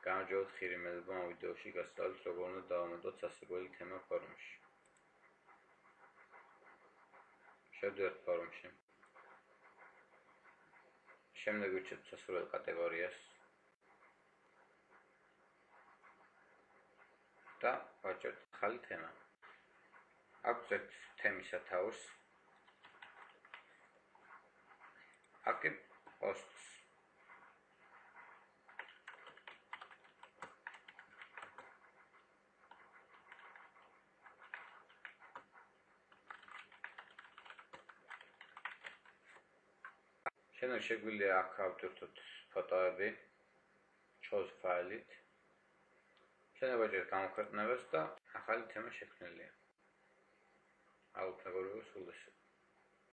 გამარჯობათ ხირიმელებმა ამ ვიდეოში გასწავლით როგორ უნდა დავამატოთ სასიკვდილი თემა ფორუმში. შევდივართ ფორუმში. შემდეგ ვირჩევთ სასურველ კატეგორიას და ვაჭერთ ახალი თემა. აგვწევთ თემის სათაურს. აქ პოსტს. შემდეგ შეგვიძლია აქ ავტვირთოთ ფოტოები choose ფაილით. შემდეგ ვაჭერთ გამოქვეყნებას და ახალი თემა შექმნილია. აუცილებლად სულ